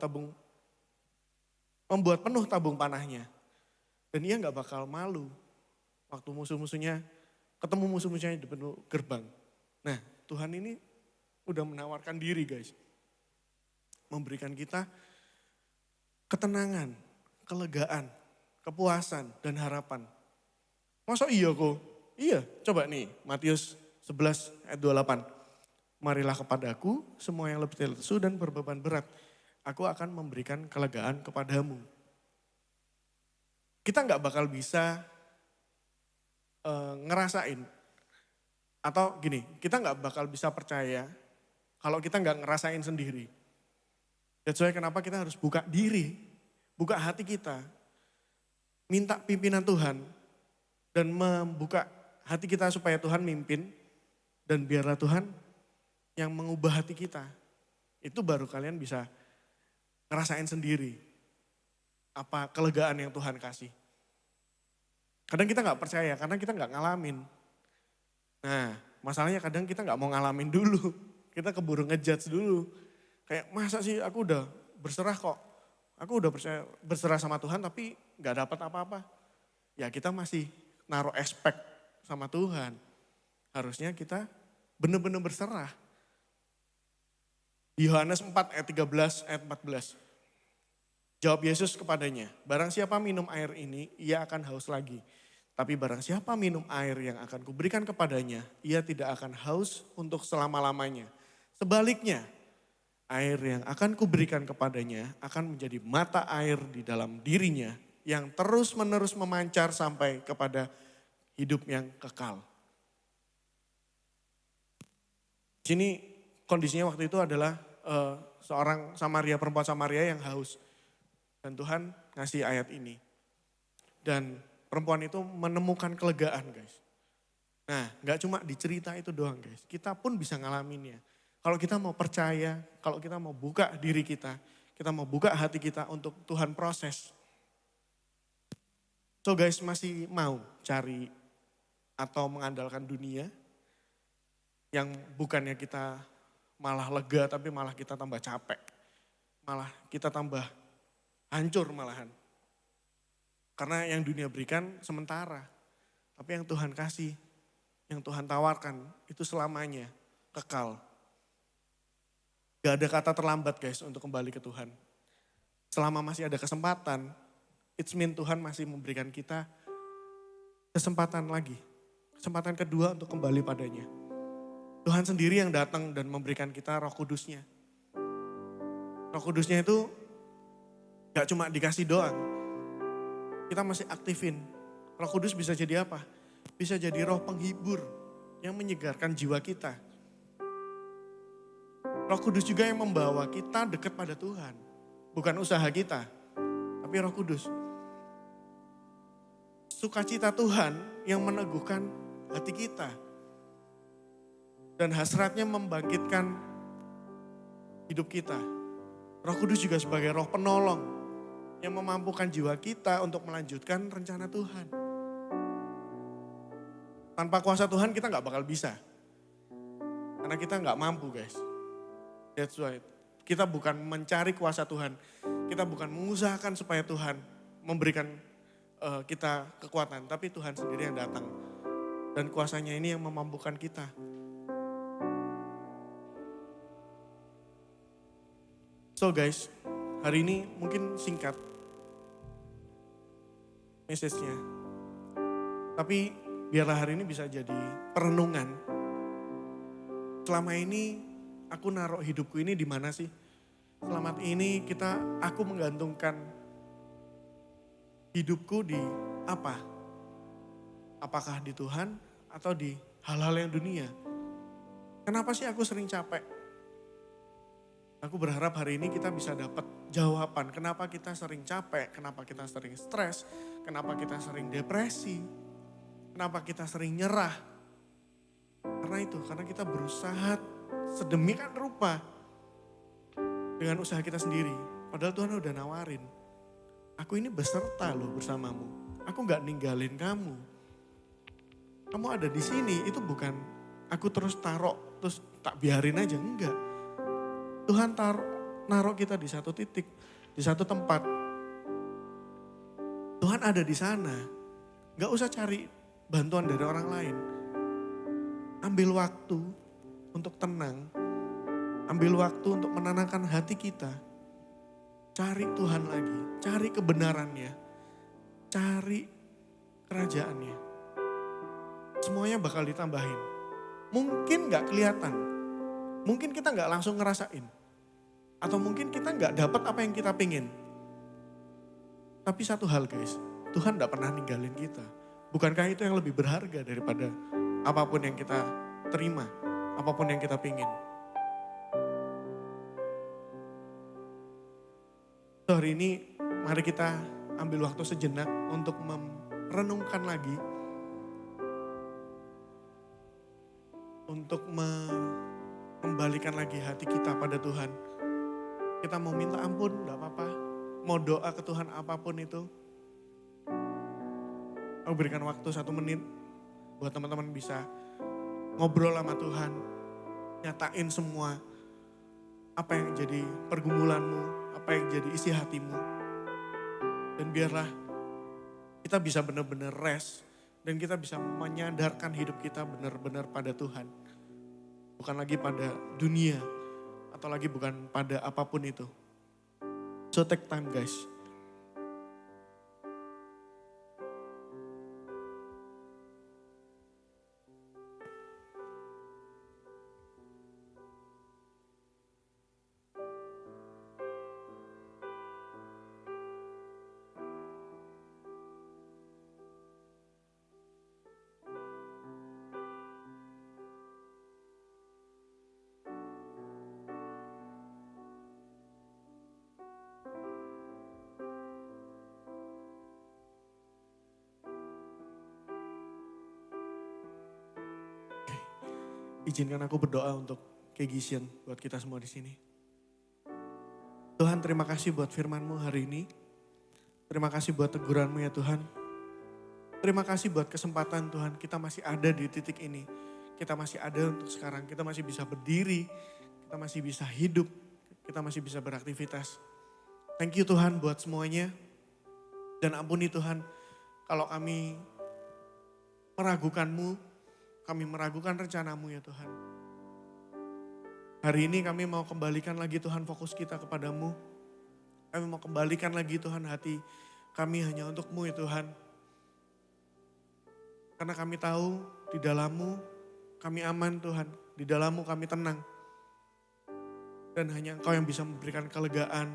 penuh tabung panahnya. Dan ia gak bakal malu waktu ketemu musuh-musuhnya di penuh gerbang. Nah, Tuhan ini udah menawarkan diri guys. Memberikan kita ketenangan, kelegaan, kepuasan, dan harapan. Masa iya kok? Iya, coba nih Matius 11 ayat 28. Marilah kepadaku semua yang letih lesu dan berbeban berat. Aku akan memberikan kelegaan kepadamu. Kita nggak bakal bisa ngerasain. Atau gini, kita nggak bakal bisa percaya kalau kita nggak ngerasain sendiri. That's why kenapa kita harus buka diri, buka hati kita, minta pimpinan Tuhan, dan membuka hati kita supaya Tuhan mimpin, dan biarlah Tuhan yang mengubah hati kita. Itu baru kalian bisa ngerasain sendiri apa kelegaan yang Tuhan kasih. Kadang kita nggak percaya karena kita nggak ngalamin. Nah, masalahnya kadang kita nggak mau ngalamin dulu. Kita keburu ngejudge dulu. Kayak masa sih aku udah berserah kok. Aku udah berserah sama Tuhan tapi nggak dapat apa-apa. Ya kita masih naruh expect sama Tuhan. Harusnya kita benar-benar berserah. Yohanes 4 ayat 13 ayat 14. Jawab Yesus kepadanya, barang siapa minum air ini, ia akan haus lagi. Tapi barang siapa minum air yang akan kuberikan kepadanya, ia tidak akan haus untuk selama-lamanya. Sebaliknya, air yang akan kuberikan kepadanya akan menjadi mata air di dalam dirinya yang terus-menerus memancar sampai kepada hidup yang kekal. Sini kondisinya waktu itu adalah seorang perempuan Samaria yang haus. Dan Tuhan ngasih ayat ini. Dan perempuan itu menemukan kelegaan guys. Nah gak cuma di cerita itu doang guys. Kita pun bisa ngalaminnya. Kalau kita mau percaya, kalau kita mau buka diri kita mau buka hati kita untuk Tuhan proses. So guys masih mau cari atau mengandalkan dunia yang bukannya kita malah lega tapi malah kita tambah capek. Malah kita tambah hancur malahan. Karena yang dunia berikan sementara. Tapi yang Tuhan kasih, yang Tuhan tawarkan itu selamanya kekal. Gak ada kata terlambat guys untuk kembali ke Tuhan. Selama masih ada kesempatan, it's mean Tuhan masih memberikan kita kesempatan lagi. Kesempatan kedua untuk kembali padanya. Tuhan sendiri yang datang dan memberikan kita Roh Kudusnya. Roh Kudusnya itu gak cuma dikasih doang. Kita masih aktifin. Roh Kudus bisa jadi apa? Bisa jadi roh penghibur yang menyegarkan jiwa kita. Roh Kudus juga yang membawa kita dekat pada Tuhan. Bukan usaha kita, tapi Roh Kudus. Sukacita Tuhan yang meneguhkan hati kita. Dan hasratnya membangkitkan hidup kita. Roh Kudus juga sebagai roh penolong yang memampukan jiwa kita untuk melanjutkan rencana Tuhan. Tanpa kuasa Tuhan kita gak bakal bisa. Karena kita gak mampu guys. That's why kita bukan mencari kuasa Tuhan. Kita bukan mengusahakan supaya Tuhan memberikan kita kekuatan. Tapi Tuhan sendiri yang datang. Dan kuasanya ini yang memampukan kita. So guys, hari ini mungkin singkat message-nya. Tapi biarlah hari ini bisa jadi perenungan. Selama ini aku naruh hidupku ini di mana sih? Selama ini aku menggantungkan hidupku di apa? Apakah di Tuhan atau di hal-hal yang dunia? Kenapa sih aku sering capek? Aku berharap hari ini kita bisa dapat jawaban kenapa kita sering capek, kenapa kita sering stres, kenapa kita sering depresi, kenapa kita sering nyerah. Karena kita berusaha sedemikian rupa dengan usaha kita sendiri. Padahal Tuhan udah nawarin, aku ini beserta loh bersamamu, aku gak ninggalin kamu. Kamu ada di sini, itu bukan aku terus taruh, terus tak biarin aja, enggak. Tuhan naruh kita di satu titik, di satu tempat. Tuhan ada di sana. Gak usah cari bantuan dari orang lain. Ambil waktu untuk tenang. Ambil waktu untuk menenangkan hati kita. cari Tuhan lagi, cari kebenarannya, cari kerajaannya. Semuanya bakal ditambahin. Mungkin gak kelihatan, mungkin kita gak langsung ngerasain. Atau mungkin kita gak dapat apa yang kita pingin. Tapi satu hal guys, Tuhan gak pernah ninggalin kita. Bukankah itu yang lebih berharga daripada apapun yang kita terima, apapun yang kita pingin. Hari ini mari kita ambil waktu sejenak untuk merenungkan lagi. Untuk mengembalikan lagi hati kita pada Tuhan. Kita mau minta ampun, gak apa-apa. Mau doa ke Tuhan apapun itu. Aku berikan waktu 1 menit buat teman-teman bisa ngobrol sama Tuhan. Nyatain semua apa yang jadi pergumulanmu, apa yang jadi isi hatimu. Dan biarlah kita bisa benar-benar rest. Dan kita bisa menyadarkan hidup kita benar-benar pada Tuhan. Bukan lagi pada dunia. Atau lagi bukan pada apapun itu. So take time guys. Izinkan aku berdoa untuk Kegision buat kita semua di sini. Tuhan, terima kasih buat firman-Mu hari ini. Terima kasih buat teguran-Mu ya Tuhan. Terima kasih buat kesempatan Tuhan, kita masih ada di titik ini. Kita masih ada untuk sekarang, kita masih bisa berdiri, kita masih bisa hidup, kita masih bisa beraktivitas. Thank you Tuhan buat semuanya. Dan ampuni Tuhan kalau kami meragukan-Mu, kami meragukan rencana-Mu ya Tuhan. Hari ini kami mau kembalikan lagi Tuhan fokus kita kepadamu. Kami mau kembalikan lagi Tuhan hati kami hanya untuk-Mu ya Tuhan. Karena kami tahu di dalam-Mu kami aman Tuhan. Di dalam-Mu kami tenang. Dan hanya Engkau yang bisa memberikan kelegaan.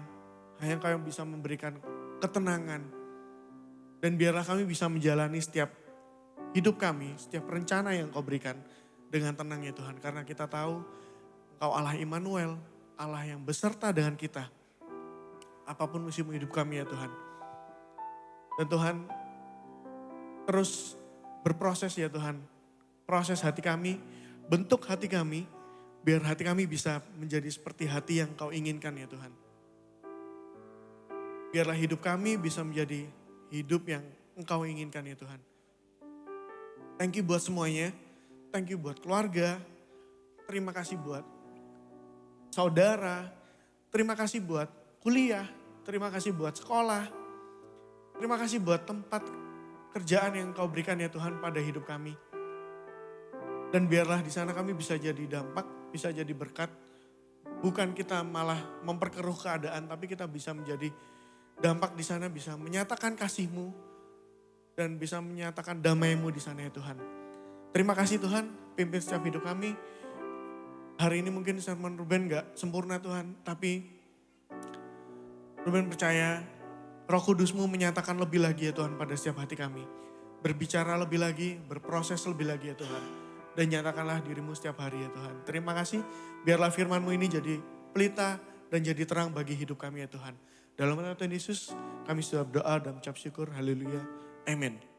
Hanya Engkau yang bisa memberikan ketenangan. Dan biarlah kami bisa menjalani setiap hidup kami, setiap rencana yang Kau berikan dengan tenang ya Tuhan. Karena kita tahu Engkau Allah Immanuel, Allah yang beserta dengan kita. Apapun musim hidup kami ya Tuhan. Dan Tuhan terus berproses ya Tuhan. Proses hati kami, bentuk hati kami, biar hati kami bisa menjadi seperti hati yang Kau inginkan ya Tuhan. Biarlah hidup kami bisa menjadi hidup yang Engkau inginkan ya Tuhan. Thank you buat semuanya. Thank you buat keluarga. Terima kasih buat saudara. Terima kasih buat kuliah. Terima kasih buat sekolah. Terima kasih buat tempat kerjaan yang Kau berikan ya Tuhan pada hidup kami. Dan biarlah di sana kami bisa jadi dampak, bisa jadi berkat. Bukan kita malah memperkeruh keadaan, tapi kita bisa menjadi dampak di sana, bisa menyatakan kasih-Mu. Dan bisa menyatakan damai-Mu di sana ya Tuhan. Terima kasih Tuhan, pimpin setiap hidup kami. Hari ini mungkin sermon Ruben gak sempurna Tuhan, tapi Ruben percaya Roh Kudus-Mu menyatakan lebih lagi ya Tuhan pada setiap hati kami. Berbicara lebih lagi, berproses lebih lagi ya Tuhan. Dan nyatakanlah diri-Mu setiap hari ya Tuhan. Terima kasih, biarlah firman-Mu ini jadi pelita dan jadi terang bagi hidup kami ya Tuhan. Dalam nama Tuhan Yesus, kami sudah berdoa dan mengucap syukur. Haleluya. Amen.